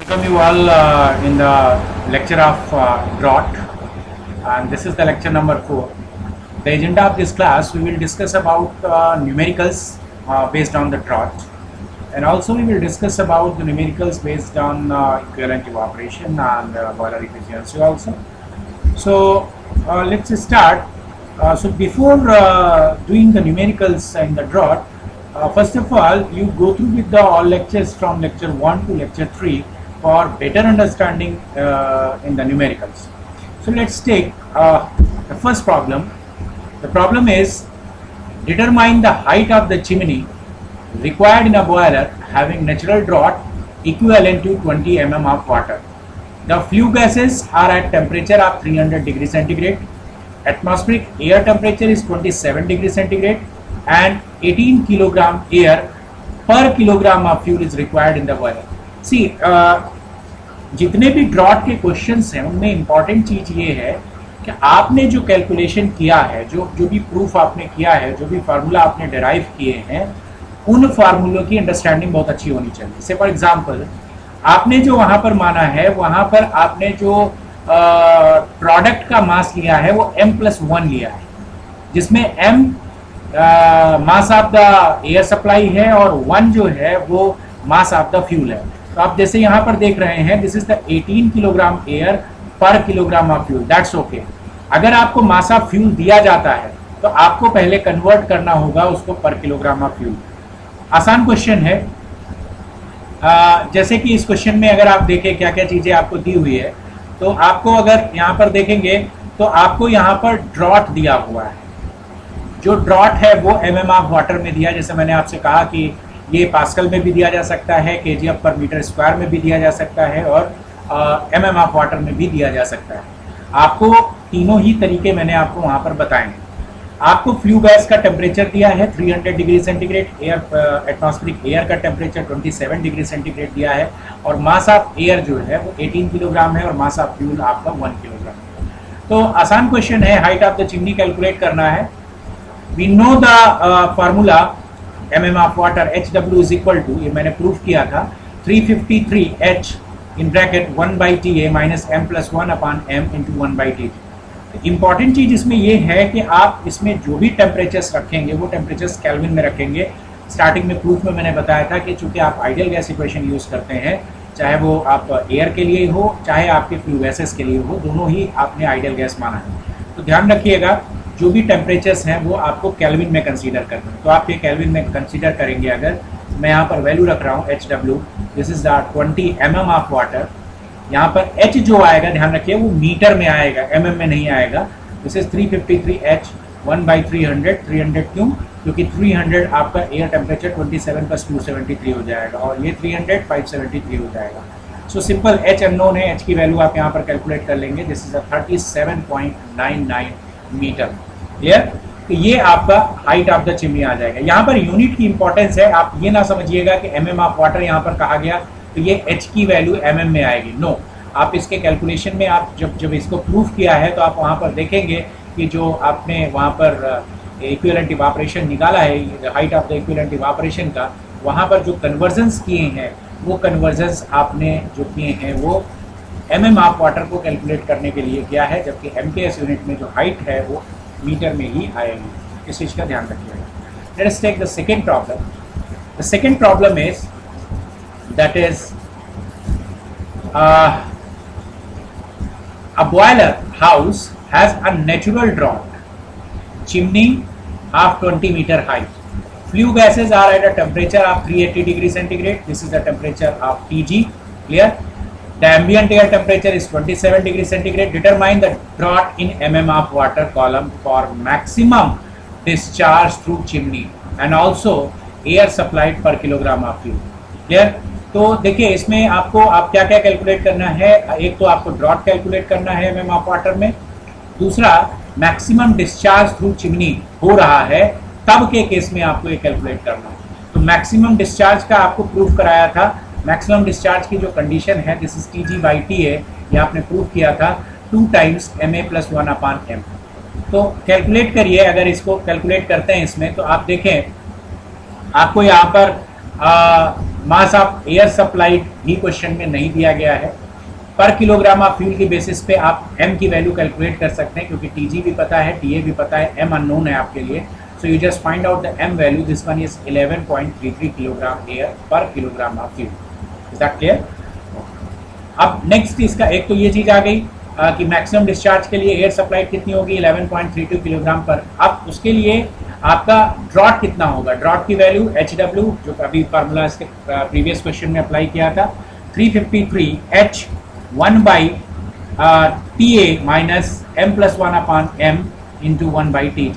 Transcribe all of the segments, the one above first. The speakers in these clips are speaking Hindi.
Welcome you all in the lecture of drought, and this is the lecture number 4. The agenda of this class, we will discuss about numericals based on the drought, and also we will discuss about the numericals based on equivalent evaporation and boiler efficiency also. So let's start. So before doing the numericals in the drought, first of all, you go through with the all lectures from lecture 1 to lecture 3 for better understanding in the numericals. So let's take the first problem. The problem is determine the height of the chimney required in a boiler having natural draught equivalent to 20 mm of water. The flue gases are at temperature of 300 degrees centigrade. Atmospheric air temperature is 27 degrees centigrade and 18 kilogram air per kilogram of fuel is required in the boiler. सी जितने भी ड्रॉट के क्वेश्चंस हैं उनमें इम्पॉर्टेंट चीज ये है कि आपने जो कैलकुलेशन किया है, जो भी प्रूफ आपने किया है, जो भी फार्मूला आपने डिराइव किए हैं, उन फार्मूलों की अंडरस्टैंडिंग बहुत अच्छी होनी चाहिए. से फॉर एग्जांपल आपने जो वहां पर माना है, वहां पर आपने जो प्रोडक्ट का मास लिया है वो m+1 लिया है, जिसमें m mass of the air supply है और 1 जो है वो मास ऑफ द फ्यूल है. तो आप जैसे यहाँ पर देख रहे हैं, this is the 18 kilogram air per kilogram of fuel. That's okay. अगर आपको मास ऑफ फ्यूल दिया जाता है तो आपको पहले कन्वर्ट करना होगा उसको पर किलोग्राम ऑफ फ्यूल. आसान क्वेश्चन है. जैसे कि इस क्वेश्चन में अगर आप देखें क्या क्या चीजें आपको दी हुई है, तो आपको अगर यहाँ पर देखेंगे तो आपको यहाँ पर ड्रॉट दिया हुआ है. जो ड्रॉट है वो mm ऑफ वाटर में दिया. जैसे मैंने आपसे कहा कि ये पास्कल में भी दिया जा सकता है, kgf पर मीटर स्क्वायर में भी दिया जा सकता है और mm ऑफ वाटर में भी दिया जा सकता है. आपको तीनों ही तरीके मैंने आपको वहां पर बताए हैं. आपको फ्लू गैस का टेम्परेचर दिया है 300 degree centigrade, air atmospheric air का टेम्परेचर 27 डिग्री सेंटीग्रेड दिया है और मास ऑफ एयर जो है वो 18 किलोग्राम है और मास ऑफ फ्यूल आपका 1 किलोग्राम है. तो आसान क्वेश्चन है. Height of the chimney calculate करना है. We know the formula mm of water HW is equal to, ये मैंने प्रूफ किया था, 353 H in bracket 1 by TA minus m+1 upon m into 1 by TA. Important चीज इसमें ये है कि आप इसमें जो भी टेम्परेचर्स रखेंगे वो टेम्परेचर्स केल्विन में रखेंगे. स्टार्टिंग में प्रूफ में मैंने बताया था कि चूंकि आप आइडियल गैस इक्वेशन यूज करते हैं, चाहे वो आप एयर के लिए हो चाहे आपके फ्लू गैसेस के लिए हो, दोनों ही आपने आइडियल गैस माना है. तो ध्यान रखिएगा जो भी टेम्परेचर्स हैं वो आपको केल्विन में कंसीडर करते हैं. तो आप ये केल्विन में कंसीडर करेंगे. अगर मैं यहाँ पर वैल्यू रख रहा हूँ HW, this is the 20 mm of water. यहाँ पर H जो आएगा ध्यान रखिए वो मीटर में आएगा, mm में नहीं आएगा. This is 353 H 1 by 300. 300 क्यों? क्योंकि 300 आपका एयर टेम्परेचर 27 + 273 हो जाएगा और ये 300 573 हो जाएगा. सो सिंपल H अननोन है, H की वैल्यू आप यहाँ पर कैलकुलेट कर लेंगे. This is 37.99 metre. क्लियर? तो ये आपका हाइट ऑफ द चिमनी आ जाएगा. यहाँ पर यूनिट की इंपॉर्टेंस है. आप ये ना समझिएगा कि mm ऑफ वाटर यहाँ पर कहा गया तो ये H की वैल्यू mm में आएगी. नो, आप इसके कैलकुलेशन में आप जब इसको प्रूफ किया है तो आप वहाँ पर देखेंगे कि जो आपने वहाँ पर इक्विवेलेंट इवापोरेशन निकाला है, height of the equivalent evaporation का, वहाँ पर जो कन्वर्जन्स किए हैं वो कन्वर्जन्स आपने जो किए हैं वो mm ऑफ वाटर को कैलकुलेट करने के लिए किया है, जबकि MKS यूनिट में जो हाइट है वो मीटर में ही आएगी. इस चीज का ध्यान रखिएगा. Let us take the second problem. The second problem is that is a boiler house has a natural draught chimney of 20 meter height. Flue gases are at a temperature of 380 degree centigrade. This is the temperature of TG. Clear? The ambient air temperature is 27 degree centigrade. Determine the draught in mm of water column for maximum discharge through chimney and also air supplied per kilogram of fuel. Clear? तो देखिए इसमें आपको आप क्या क्या कैलकुलेट करना है. एक तो आपको ड्रॉट कैलकुलेट करना है mm ऑफ वाटर में. दूसरा मैक्सिमम डिस्चार्ज थ्रू चिमनी हो रहा है तब के केस में आपको ये कैलकुलेट करना है. तो मैक्सिमम डिस्चार्ज का आपको प्रूफ कराया था. मैक्सिमम डिस्चार्ज की जो कंडीशन है दिस इज TG/T है, ये आपने प्रूफ किया था 2 times ma+1 upon m. तो कैलकुलेट करिए. अगर इसको कैलकुलेट करते हैं इसमें तो आप देखें आपको यहाँ पर मास ऑफ एयर सप्लाइड भी क्वेश्चन में नहीं दिया गया है। पर किलोग्राम ऑफ फ्यूल की बेसिस पे आप m की वैल्यू कैलकुलेट कर सकते हैं, क्योंकि tg भी पता है, ta भी पता है, m अननोन है आपके लिए। So you just find out the m value, this one is 11.33 kilogram air per kilogram of fuel. Is that clear? अब नेक्स्ट इसका एक तो ये चीज आ गई कि मैक्सिमम डिस्चार्ज के लिए एयर सप्लाई कितनी होगी, 11.32 किलोग्राम पर। अब उसके लिए आपका ड्रॉट कितना होगा, ड्रॉट की वैल्यू HW जो अभी फार्मूला इसके प्रीवियस क्वेश्चन में अप्लाई किया था, 353 H 1 by TA minus m+1 upon m into 1 by TG।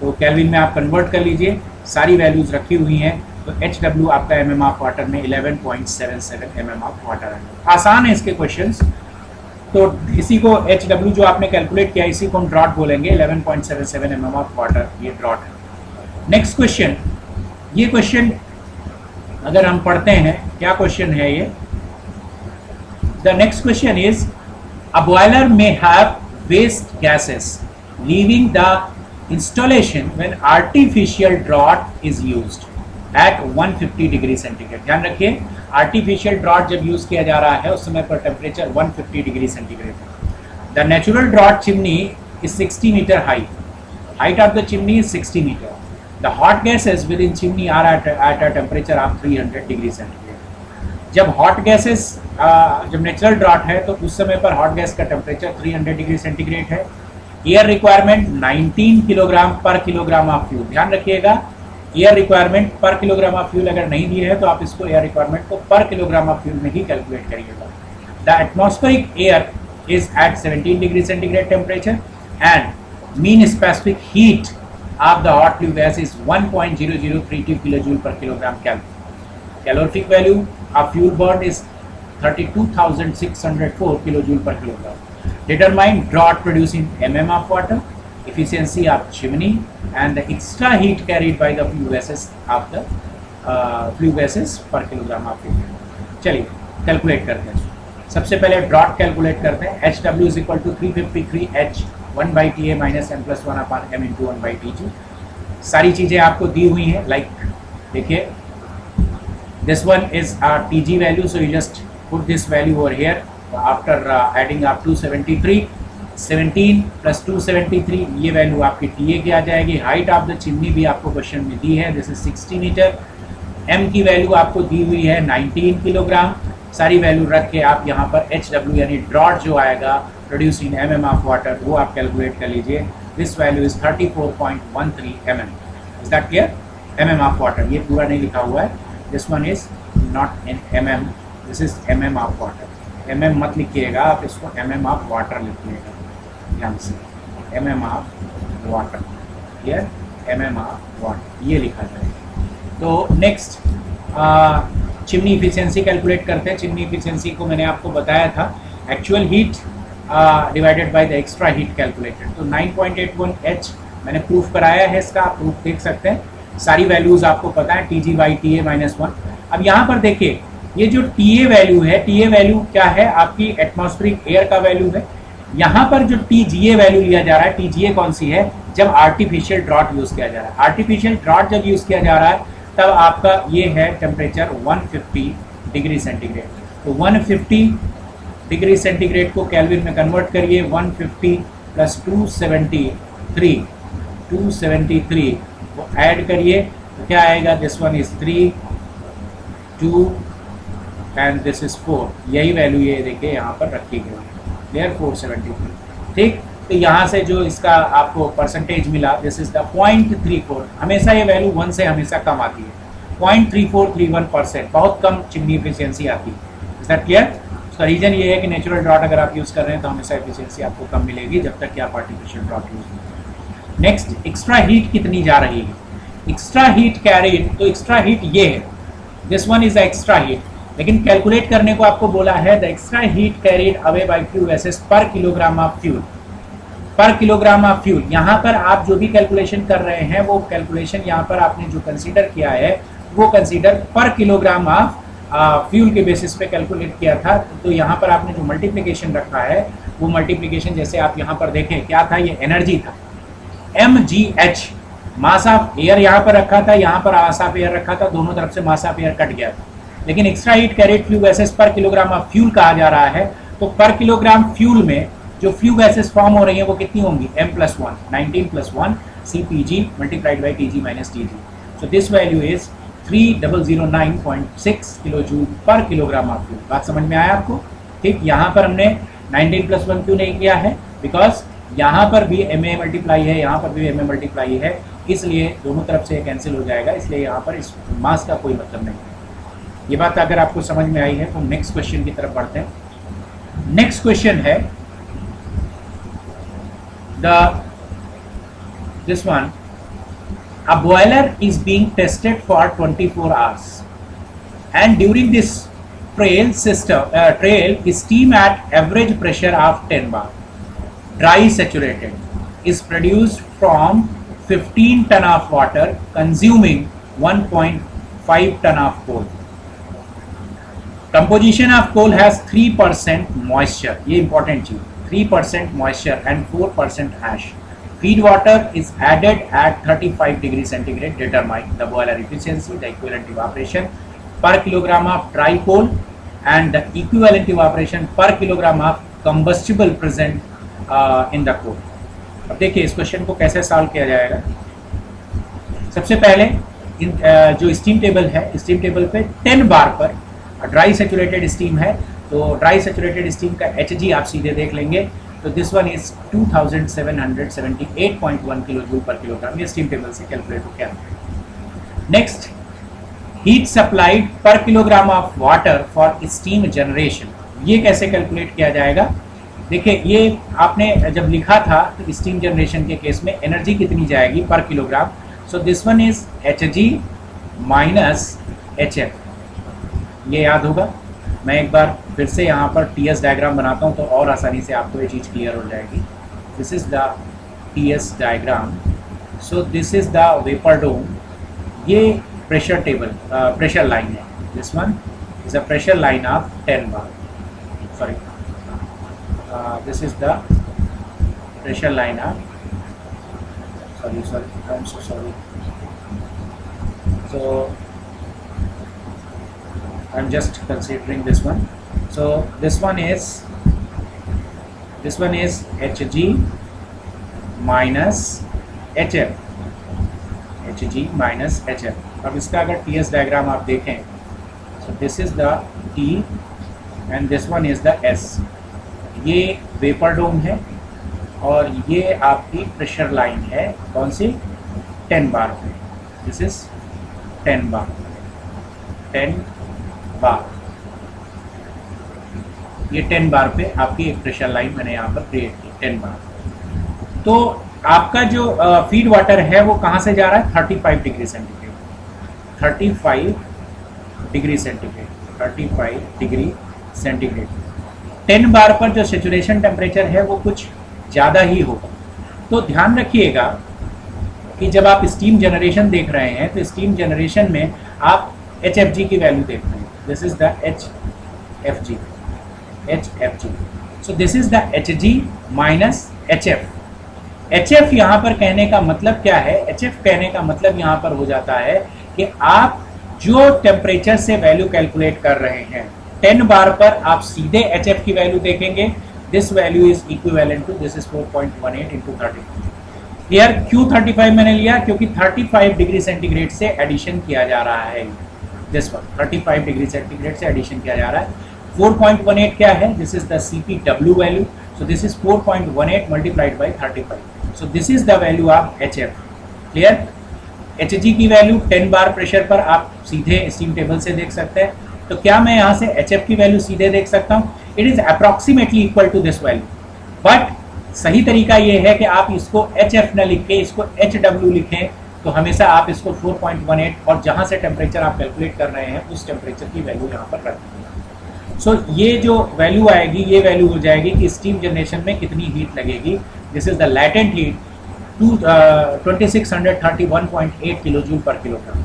तो केल्विन में आप कन्वर्ट कर लीजिए, सारी वैल्यूज रखी हुई हैं। तो HW आपका mm ऑफ वाटर में 11.77 mm ऑफ वाटर है। आसान है इसके क्वेश्चंस। तो इसी को HW जो आपने कैलकुलेट किया, इसी को हम ड्रॉट बोलेंगे, 11.77 mm ऑफ वाटर, ये ड्रॉट है। नेक्स्ट क्वेश्चन, ये क्वेश्चन अगर हम पढ़ते हैं, क्या क्वेश्चन है ये? The next question is a boiler may have waste gases leaving the installation when artificial draught is used at 150 degree centigrade. ध्यान रखिए, आर्टिफिशियल ड्रॉट जब यूज किया जा रहा है उस समय पर टेम्परेचर 150 डिग्री सेंटीग्रेड है। The natural draught chimney is 60 metre high, height of the chimney is 60 meter. The hot gases within chimney are at a temperature of 300 degree centigrade. जब hot gases जब नेचुरल ड्रॉट है तो उस समय पर hot gas का टेम्परेचर 300 डिग्री सेंटीग्रेड है। एयर रिक्वायरमेंट 19 किलोग्राम पर किलोग्राम ऑफ फ्यूल। ध्यान रखिएगा, एयर रिक्वायरमेंट पर किलोग्राम ऑफ फ्यूल अगर नहीं दी है तो आप इसको एयर रिक्वायरमेंट को पर किलोग्राम ऑफ फ्यूल में ही कैलकुलेट करिएगा। The atmospheric air is at 17 degree centigrade temperature and mean specific heat of the hot fuel gas is 1.0032 kilojoule per kilogram kelvin. Calorific value of fuel burn is 32,604 kilojoule per kilogram. Determine drought producing mm of water, efficiency of chimney, and the extra heat carried by the flue gases of the flue gases per kilogram of fuel. चलिए कैलकुलेट करते हैं। सबसे पहले ड्रॉट कैलकुलेट करते हैं। HW is equal to 353 H 1 by TA minus m+1 upon m into 1 by TG। सारी चीज़ें आपको दी हुई हैं। लाइक देखिए, this one is our TG value, so you just put this value over here. After adding up 273, 17 plus 273, ये वैल्यू आपकी TA की आ जाएगी। हाइट ऑफ द चिमनी भी आपको क्वेश्चन में दी है, दिस इज 60 मीटर। M की वैल्यू आपको दी हुई है 19 किलोग्राम। सारी वैल्यू रख के आप यहाँ पर HW यानी ड्रॉट जो आएगा प्रोड्यूसिंग mm ऑफ वाटर, वो आप कैलकुलेट कर लीजिए। This value is 34.13 mm। Is that clear? mm of water, ये पूरा नहीं लिखा हुआ है। This one is not in mm, this is mm of water. mm मत लिखिएगा, आप इसको mm ऑफ वाटर लिखिएगा ध्यान से। mm of water, clear? mm of water ये लिखा जाएगा। तो नेक्स्ट चिमनी इफिशियंसी कैलकुलेट करते हैं। चिमनी इफिशियंसी को मैंने आपको बताया था, actual heat divided by the extra heat calculated. तो 9.81 H मैंने प्रूफ कराया है, इसका आप प्रूफ देख सकते हैं। सारी वैल्यूज आपको पता है, TG बाई TA माइनस 1। अब यहाँ पर देखिए, ये जो TA वैल्यू है, TA वैल्यू क्या है? आपकी एटमॉस्फेरिक एयर का वैल्यू है। यहाँ पर जो TGA वैल्यू लिया जा रहा है, TGA कौन सी है? जब आर्टिफिशियल ड्रॉट यूज किया जा रहा है। आर्टिफिशियल ड्रॉट जब यूज किया जा रहा है तब आपका ये है टेम्परेचर 150 डिग्री सेंटीग्रेड। तो 150 डिग्री सेंटीग्रेड को केल्विन में कन्वर्ट करिए। 150 प्लस 273 वो ऐड करिए तो क्या आएगा? This one is 3, 2 and this is 4। यही वैल्यू ये देखिए यहाँ पर रखी गई है, क्लियर? 473। ठीक, तो यहाँ से जो इसका आपको परसेंटेज मिला, दिस इज द 0.34। हमेशा ये वैल्यू 1 से हमेशा कम आती है, 0.3431%, बहुत कम चिमनी एफिशिएंसी आती है। Is that clear? उसका रीजन ये है कि नेचुरल ड्रॉट अगर आप यूज़ कर रहे हैं तो हमेशा एफिशिएंसी आपको कम मिलेगी जब तक कि आप आर्टिफिशियल ड्रॉट यूज नहीं करें। नेक्स्ट, एक्स्ट्रा हीट कितनी जा रही है? एक्स्ट्रा हीट कैरिड, तो एक्स्ट्रा हीट ये है, this one is extra heat. लेकिन कैलकुलेट करने को आपको बोला है the extra heat carried away by fuel gases पर किलोग्राम ऑफ फ्यूल, पर किलोग्राम ऑफ फ्यूल। यहाँ पर आप जो भी कैलकुलेशन कर रहे हैं वो कैलकुलेशन यहाँ पर आपने जो कंसीडर किया है वो कंसीडर पर किलोग्राम ऑफ फ्यूल के बेसिस पे कैलकुलेट किया था। तो यहाँ पर आपने जो मल्टीप्लिकेशन रखा है वो मल्टीप्लिकेशन जैसे आप यहाँ पर देखें क्या था, ये एनर्जी था, mgh। मास ऑफ एयर यहाँ पर रखा था, यहाँ पर मास ऑफ एयर रखा था, दोनों तरफ से मास ऑफ एयर कट गया था। लेकिन extra heat carried flue gases पर किलोग्राम ऑफ फ्यूल कहा जा रहा है, तो पर किलोग्राम फ्यूल में जो फ्लू गैसेस फॉर्म हो रही है वो कितनी होंगी, m+1 19 + 1 CPG multiplied by TG - TG। So this value is 3009.6 kilo joule per kilogram of fuel. बात समझ में आया आपको? ठीक, यहाँ पर हमने 19 + 1 क्यों नहीं किया है, बिकॉज यहाँ पर भी MA मल्टीप्लाई है, यहाँ पर भी MA मल्टीप्लाई है, इसलिए दोनों तरफ से कैंसिल हो जाएगा, इसलिए यहाँ पर इस मास का कोई मतलब नहीं है। ये बात अगर आपको समझ में आई है तो नेक्स्ट क्वेश्चन की तरफ बढ़ते हैं। नेक्स्ट क्वेश्चन है this one, a boiler is being tested for 24 hours and during this trial steam at average pressure of 10 bar dry saturated is produced from 15 ton of water consuming 1.5 ton of coal. Composition of coal has 3% moisture, ये important चीज, 3% moisture and 4% ash. Feed water is added at 35 degrees centigrade. Determine the boiler efficiency, the equivalent evaporation per kilogram of dry coal and the equivalent evaporation per kilogram of combustible present in the coal. अब देखिए इस क्वेश्चन को कैसे सॉल्व किया जाएगा। सबसे पहले जो स्टीम टेबल है, स्टीम टेबल पे 10 बार पर ड्राई सेचुरेटेड स्टीम है, तो ड्राई सेचुरेटेड स्टीम का HG आप सीधे देख लेंगे, तो this one is 2778.1 kilo joule per kilogram, ये स्टीम टेबल से कैलकुलेट हो गया। नेक्स्ट, हीट सप्लाइड पर kilogram of water for steam generation, ये कैसे कैलकुलेट किया जाएगा। देखिए ये आपने जब लिखा था तो स्टीम जनरेशन के केस में एनर्जी कितनी जाएगी पर kilogram, so this one is HG minus HF, ये याद होगा। मैं एक बार फिर से यहाँ पर TS डायग्राम बनाता हूँ तो और आसानी से आपको ये चीज़ क्लियर हो जाएगी। This is the TS diagram, so this is the vapour dome, ये प्रेशर टेबल प्रेशर लाइन है, this one is a pressure line of 10 bar, sorry this is the pressure line of, sorry I am so sorry, so I'm just considering this one. So this one is HG minus HF, HG minus HF। अब इसका अगर TS डायग्राम आप देखें, so this is the T and this one is the S, ये वेपर डोम है और ये आपकी प्रेशर लाइन है, कौन सी, 10 बार पे, दिस इज 10 बार, 10 बार, ये 10 बार पे आपकी एक प्रेशर लाइन मैंने यहाँ पर क्रिएट की, 10 बार। तो आपका जो फीड वाटर है वो कहाँ से जा रहा है, 35 degree centigrade, 35 degree centigrade, 35 degree centigrade. 10 बार पर जो सेचुरेशन टेम्परेचर है वो कुछ ज़्यादा ही होगा। तो ध्यान रखिएगा कि जब आप स्टीम जनरेशन देख रहे हैं तो स्टीम जनरेशन में आप HFG की वैल्यू देख रहे हैं, this is the HFG, so this is the HG minus HF। HF यहाँ पर कहने का मतलब क्या है, HF कहने का मतलब यहाँ पर हो जाता है कि आप जो टेम्परेचर से वैल्यू कैलकुलेट कर रहे हैं 10 बार पर आप सीधे HF की वैल्यू देखेंगे, this value is equivalent to, this is 4.18 into 35। Clear, क्यों 35 मैंने लिया, क्योंकि 35 डिग्री सेंटीग्रेड से एडिशन किया जा रहा है, दिस वन 35 डिग्री सेंटीग्रेड से एडिशन किया जा रहा है। 4.18 क्या है, this is the CPW value, so this is 4.18 multiplied by 35, so this is the value of HF। Clear, HG की वैल्यू 10 बार प्रेशर पर आप सीधे स्टीम टेबल से देख सकते हैं, तो क्या मैं यहाँ से HF की वैल्यू सीधे देख सकता हूँ, it is approximately equal to this value, but सही तरीका ये है कि आप इसको HF न लिख के इसको HW लिखें, तो हमेशा आप इसको 4.18 और जहाँ से टेम्परेचर आप कैलकुलेट कर रहे हैं उस टेम्परेचर की वैल्यू यहाँ पर रख देंगे। सो ये जो वैल्यू आएगी ये वैल्यू हो जाएगी कि स्टीम जनरेशन में कितनी हीट लगेगी, this is the latent heat 2631.8 kilo joule per kilogram.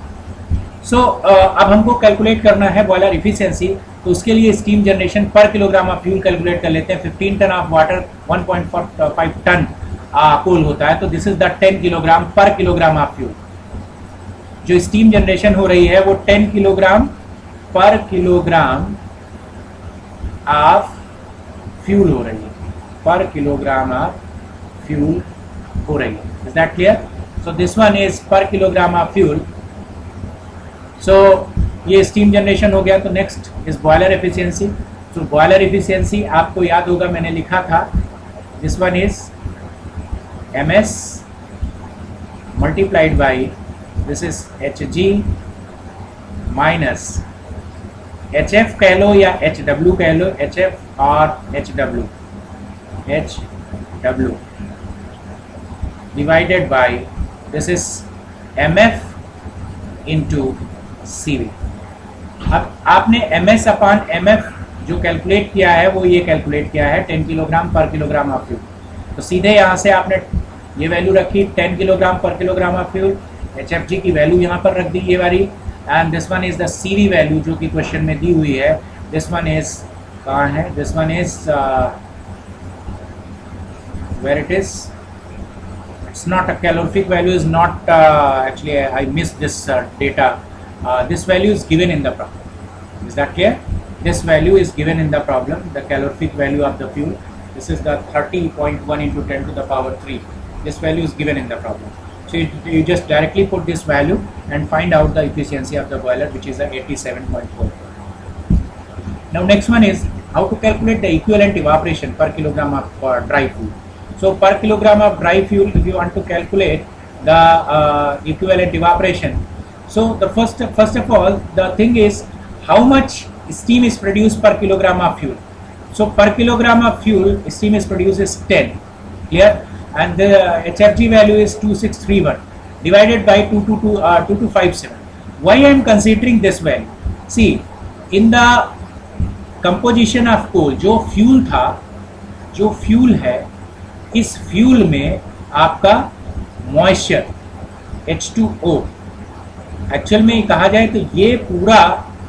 So अब हमको कैलकुलेट करना है बॉयलर इफिशियंसी, तो उसके लिए स्टीम जनरेशन पर किलोग्राम ऑफ फ्यूल कैलकुलेट कर लेते हैं। 15 ton of water 1.5 ton coal होता है, तो दिस इज द 10 किलोग्राम पर किलोग्राम ऑफ फ्यूल। जो स्टीम जनरेशन हो रही है वो 10 किलोग्राम पर किलोग्राम ऑफ फ्यूल हो रही है, पर किलोग्राम ऑफ फ्यूल हो रही है. Is that clear? So this one is पर किलोग्राम ऑफ फ्यूल. सो ये स्टीम जनरेशन हो गया. तो नेक्स्ट इज बॉयलर एफिशिएंसी. तो बॉयलर एफिशिएंसी आपको याद होगा, मैंने लिखा था, this one is ms multiplied by this is hg minus hf कह लो या hw कह लो, hf और hw divided by this is mf into cv. अब आपने ms अपॉन mf जो कैलकुलेट किया है वो ये कैलकुलेट किया है 10 किलोग्राम पर किलोग्राम ऑफ फ्यूल. तो सीधे यहाँ से आपने ये वैल्यू रखी 10 किलोग्राम पर किलोग्राम ऑफ फ्यूल, HFG की वैल्यू यहाँ पर रख दी ये वाली, and this one is the CV value जो कि क्वेश्चन में दी हुई है. दिस वन इज कहाँ है? This one is where it is, it's not a calorific value, is not actually I miss this data. This value is given in the problem. Is that clear? This value is given in the problem, the calorific value of the fuel. This is the 30.1 into 10 to the power 3. This value is given in the problem. So you just directly put this value and find out the efficiency of the boiler, which is 87.4. Now next one is how to calculate the equivalent evaporation per kilogram of dry fuel. So per kilogram of dry fuel, if you want to calculate the equivalent evaporation, so the first of all, the thing is how much steam is produced per kilogram of fuel. So per kilogram of fuel, steam is produced is 10. Clear? And the HFG value is 2631 divided by 2257. Why I am considering this value? See, in the composition of coal, जो फ्यूल था, जो फ्यूल है, इस फ्यूल में आपका मॉइस्चर H2O, एक्चुअल में कहा जाए तो ये पूरा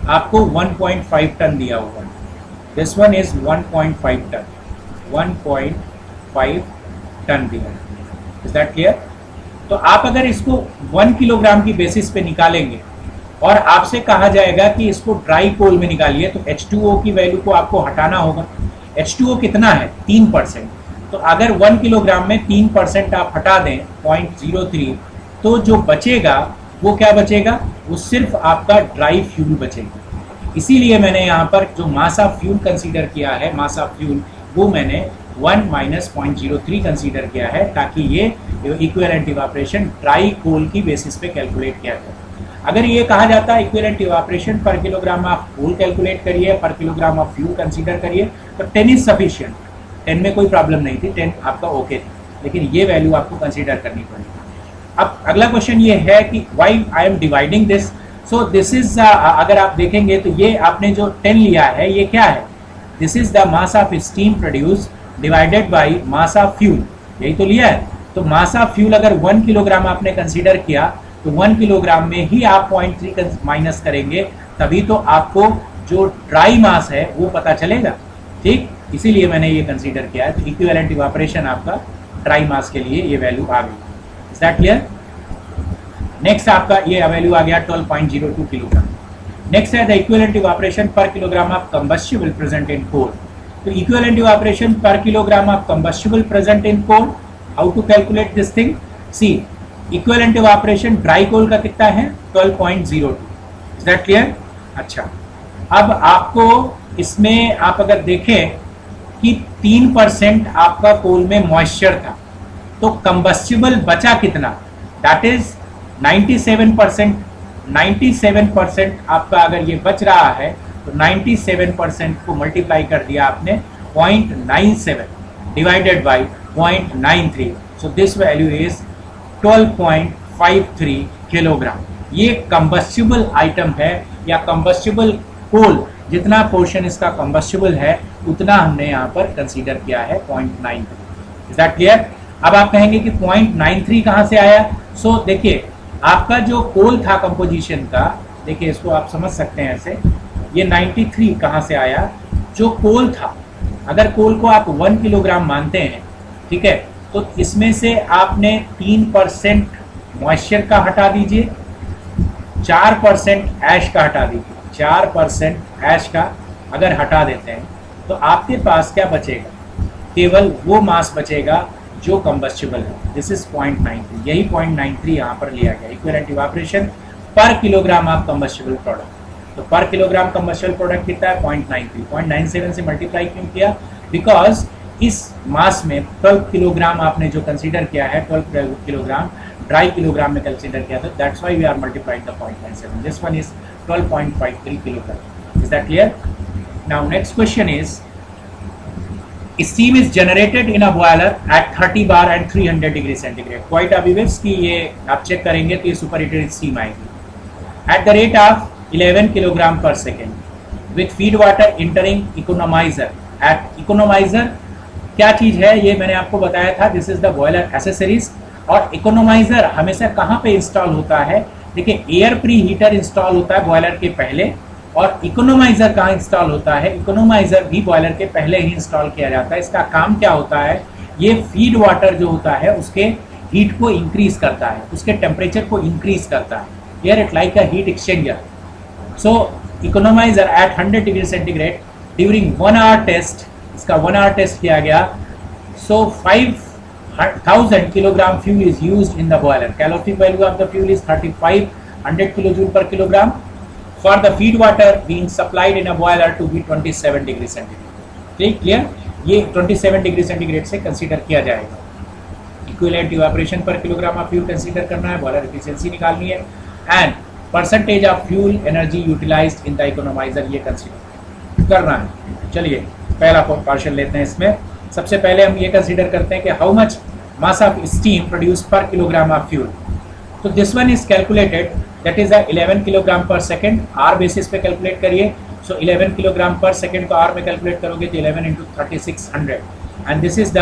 आपको 1.5 टन दिया हुआ है. This one is 1.5 ton, 1.5 ton दिया है. Is that clear? तो आप अगर इसको 1 किलोग्राम की बेसिस पे निकालेंगे और आपसे कहा जाएगा कि इसको ड्राई कोल में निकालिए, तो H2O की वैल्यू को आपको हटाना होगा. H2O कितना है? 3%. तो अगर 1 किलोग्राम में 3% आप हटा दें 0.03, तो जो बचेगा वो क्या बचेगा? वो सिर्फ आपका ड्राई फ्यूल बचेगा. इसीलिए मैंने यहाँ पर जो मास ऑफ फ्यूल कंसीडर किया है, मास ऑफ फ्यूल, वो मैंने 1 माइनस 0.03 कंसीडर किया है, ताकि ये इक्विवेलेंट इवापोरेशन ड्राई कोल की बेसिस पे कैलकुलेट किया जाए. अगर ये कहा जाता है equivalent evaporation per kilogram of coal calculate करिए, पर किलोग्राम ऑफ फ्यूल कंसीडर करिए, तो 10 इज सफिशिएंट. 10 में कोई प्रॉब्लम नहीं थी, 10 आपका ओके थी, लेकिन ये वैल्यू आपको कंसीडर करनी पड़ेगी. अब अगला क्वेश्चन ये है कि why I am dividing this. So this is, अगर आप देखेंगे तो ये आपने जो 10 लिया है, ये क्या है? This is the mass of steam produce divided by mass of fuel, यही तो लिया है. तो मास ऑफ फ्यूल अगर 1 किलोग्राम आपने कंसीडर किया, तो 1 किलोग्राम में ही आप 0.3 माइनस करेंगे, तभी तो आपको जो ड्राई मास है वो पता चलेगा. ठीक, इसीलिए मैंने ये कंसीडर किया है. तो इक्विवेलेंट इवापोरेशन आपका ड्राई मास के लिए ये वैल्यू आ गई. Is that clear? नेक्स्ट आपका ये वैल्यू आ गया 12.02 किलोग्राम. नेक्स्ट है the equivalent evaporation per kilogram of combustible present in coal. तो equivalent evaporation per kilogram of combustible present in coal, how to calculate this thing? See, equivalent evaporation dry coal का कितना है? 12.02. Is that clear? अच्छा, अब आपको इसमें आप अगर देखें कि 3% आपका कोल में मॉइस्चर था, तो कंबस्टिबल बचा कितना? That is 97%. 97% आपका अगर ये बच रहा है, तो 97% को मल्टीप्लाई कर दिया आपने 0.97 divided by 0.93. So this value is 12.53 kilogram. ये कंबस्टिबल आइटम है, या कंबस्टिबल कोल, जितना पोर्शन इसका कंबस्टिबल है उतना हमने यहाँ पर कंसीडर किया है 0.93. Is that clear? अब आप कहेंगे कि 0.93 कहाँ से आया? सो देखिए, आपका जो कोल था कंपोजिशन का, देखिए इसको आप समझ सकते हैं ऐसे, ये 93 कहाँ से आया? जो कोल था, अगर कोल को आप 1 किलोग्राम मानते हैं, ठीक है, तो इसमें से आपने 3% मॉइस्चर का हटा दीजिए, 4% ऐश का हटा दीजिए. 4% ऐश का अगर हटा देते हैं तो आपके पास क्या बचेगा, केवल वो मास बचेगा जो कंबस्टिबल है। दिस इज 0.93, यही 0.93 यहाँ पर लिया गया, equivalent evaporation per kilogram of combustible product. तो पर किलोग्राम कंबस्टिबल प्रोडक्ट कितना है, 0.93, 0.97 से मल्टीप्लाई क्यों किया, बिकॉज इस मास में 12 किलोग्राम आपने जो कंसीडर किया है, 12 किलोग्राम ड्राई किलोग्राम में कंसीडर किया था, that's why we are multiplied the 0.97, this one is 12.53 kilogram. Is that clear? Now next question is, steam is generated in a boiler at 30 bar and 300 degree centigrade, quite obvious कि ये आप चेक करेंगे तो ये सुपरहीटेड स्टीम आएगी at the rate of 11 kilogram per second with feed water entering economizer at economizer क्या चीज है ये मैंने आपको बताया था, this is the boiler accessories. और इकोनोमाइजर हमेशा कहाँ पे इंस्टॉल होता है, देखिए एयर प्री हीटर इंस्टॉल होता है बॉयलर के पहले, और इकोनोमाइजर कहाँ इंस्टॉल होता है, इकोनोमाइजर भी बॉयलर के पहले ही इंस्टॉल किया जाता है। इसका काम क्या होता है, ये फीड वाटर जो होता है उसके हीट को इंक्रीज करता है, उसके टेम्परेचर को इंक्रीज करता है, here it like a heat exchanger. So economiser at 100 degree centigrade during 1 hour test, इसका 1 आवर टेस्ट किया गया, so 5000 kilogram fuel is used in the boiler, calorific value of the fuel is 3500 kilojoule per kilogram for the feed water being supplied in a boiler to be 27 degree centigrade। Clear? ये 27 डिग्री सेंटीग्रेड से कंसीडर किया जाएगा। Equivalent evaporation per kilogram of fuel consider करना है, बॉयलर एफिशिएंसी निकालनी है, and percentage of fuel energy utilised in the economiser ये कंसीडर करना है। चलिए पहला पार्शियल लेते हैं। इसमें सबसे पहले हम ये कंसीडर करते हैं कि how much mass of steam produce per kilogram of fuel. तो this one is calculated, that is 11 kilogram per second, hour basis पे कैलकुलेट करिए। सो 11 किलोग्राम पर सेकेंड को आर में कैलकुलेट करोगे तो 11 into 3600, and this is the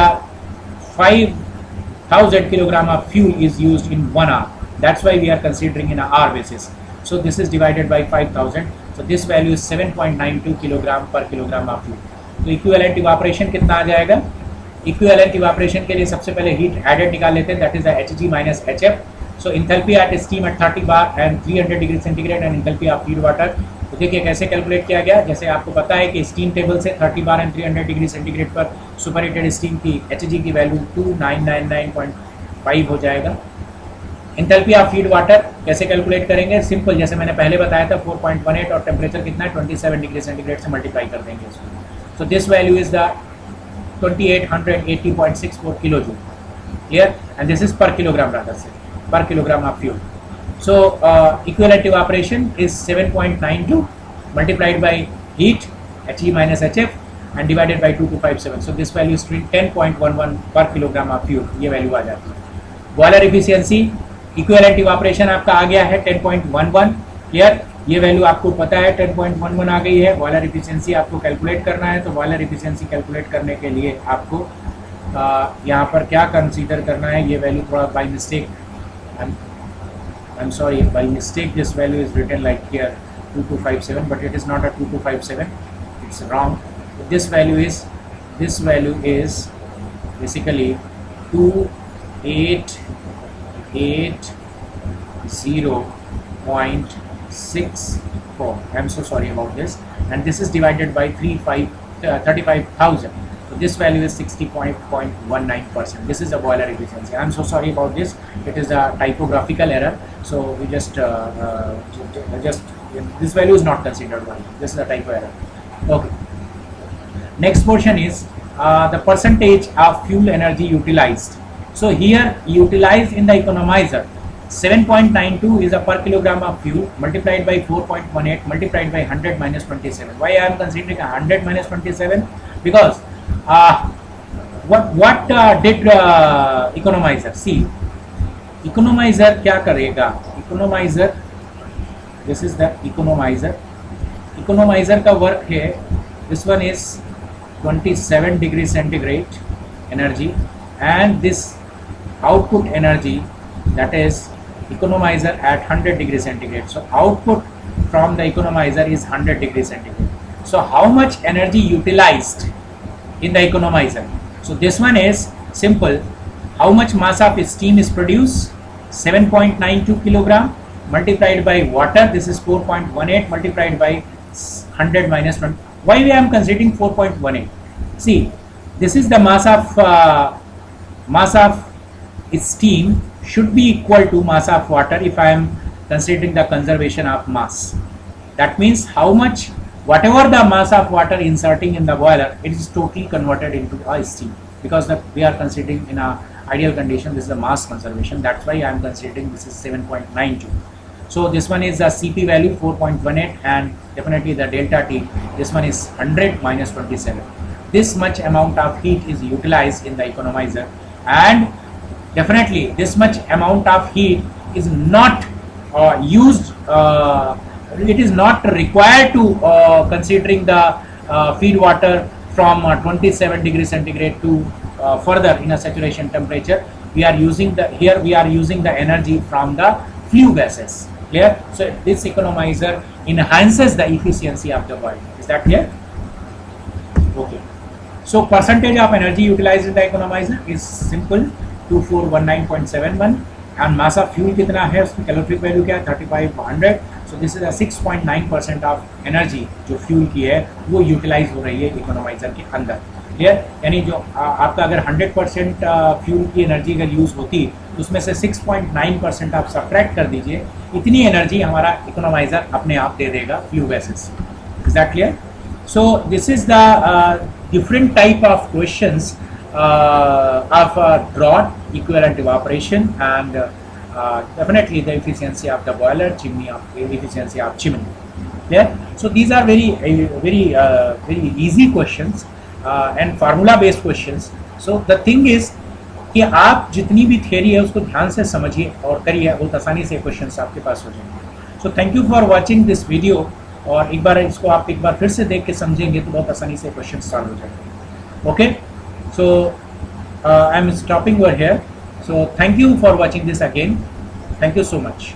5000 kilogram of fuel is used in 1 hour, that's why we are considering in hour basis. So this is divided bye 5000, so this value is 7.92 kilogram पर किलोग्राम ऑफ फ्यूल। तो इक्विवेलेंट इवेपोरेशन कितना आ जाएगा, इक्विवेलेंट इवेपोरेशन के लिए सबसे पहले हीट एडेड निकाल लेते हैं, that is the Hg minus Hf। So enthalpy at steam at 30 bar and 300 degree centigrade and enthalpy of feed water। तो देखिए कैसे कैलकुलेट किया गया, जैसे आपको पता है कि स्टीम टेबल से 30 बार एंड 300 डिग्री सेंटीग्रेड पर सुपरहीटेड स्टीम की Hg की वैल्यू 2999.5 हो जाएगा। एंथैल्पी ऑफ फीड वाटर कैसे कैलकुलेट करेंगे, सिंपल, जैसे मैंने पहले बताया था 4.18 और टेम्परेचर कितना है 27 डिग्री सेंटीग्रेड से मल्टीप्लाई कर देंगे इसको। So this value is the 2880.64 kilo joule, clear, and this is पर किलोग्राम रादर से per kilogram of fuel. So equivalent evaporation is 7.92 multiplied by heat He minus Hf and divided by 2257. So this value is 10.11 per kilogram of fuel, ये वैल्यू आ जाती है। बॉयलर एफिशिएंसी इक्विवेलेंट इवेपोरेशन आपका आ गया है 10.11, क्लियर, ये वैल्यू आपको पता है 10.11 आ गई है। बॉयलर एफिशिएंसी आपको कैलकुलेट करना है, तो बॉयलर एफिशिएंसी कैलकुलेट करने के लिए आपको यहाँ पर क्या कंसीडर करना है, ये वैल्यू थोड़ा by mistake, I'm sorry, by mistake this value is written like here 2257, but it is not a 2257, it's wrong. This value is basically 2880.64. I'm so sorry about this, and this is divided by 35,000. So this value is 60.19%. This is the boiler efficiency. I'm so sorry about this. It is a typographical error. So we just this value is not considered one. This is a typo error. Okay. Next portion is the percentage of fuel energy utilized. So here utilized in the economizer, 7.92 is a per kilogram of fuel multiplied by 4.18 multiplied by 100 minus 27. Why I am considering 100 minus 27? Because what did economizer? See, economizer क्या करेगा? Economizer, this is the economizer. Economizer का वर्क है, this one is 27 degree centigrade energy, and this output energy, that is economizer at 100 degree centigrade. So output from the economizer is 100 degree centigrade. So how much energy utilized in the economizer? So this one is simple. How much mass of steam is produced? 7.92 kilogram, multiplied by water. This is 4.18 multiplied by 100 minus 20. Why we am considering 4.18? See, this is the mass of steam should be equal to mass of water if I am considering the conservation of mass. That means how much, whatever the mass of water inserting in the boiler, it is totally converted into a steam, because we are considering in a ideal condition this is a mass conservation. That's why I am considering this is 7.92. So this one is the Cp value 4.18, and definitely the delta T, this one is 100 minus 27. This much amount of heat is utilized in the economizer, and definitely this much amount of heat is not used, it is not required to considering the feed water from 27 degrees centigrade to further in a saturation temperature. We are using the energy from the flue gases. Clear? So this economizer enhances the efficiency of the boiler. Is that clear? Okay. So percentage of energy utilized in the economizer is simple, 2419.71, and mass of fuel कितना है, उसकी calorific value क्या है, 3500. So this is a 6.9% of energy जो fuel की है वो utilize हो रही है economizer के अंदर. क्लियर? यानी जो आपका अगर 100% फ्यूल की एनर्जी अगर यूज होती तो उसमें से 6.9% आप सब्ट्रैक्ट कर दीजिए, इतनी एनर्जी हमारा इकोनोमाइजर अपने आप दे देगा flue gases. Is that clear? So this is the different type of questions of drought, equivalent evaporation, and definitely the efficiency of the boiler, efficiency of chimney. Clear? So these are very easy questions and formula based questions. So the thing is कि आप जितनी भी थियरी है उसको ध्यान से समझिए और करिए, बहुत आसानी से क्वेश्चंस आपके पास हो जाएंगे. So thank you for watching this video, और एक बार इसको आप एक बार फिर से देख के समझेंगे तो बहुत आसानी से क्वेश्चन सॉल्व हो जाएंगे. Okay, so I am stopping over here. So thank you for watching this again. Thank you so much.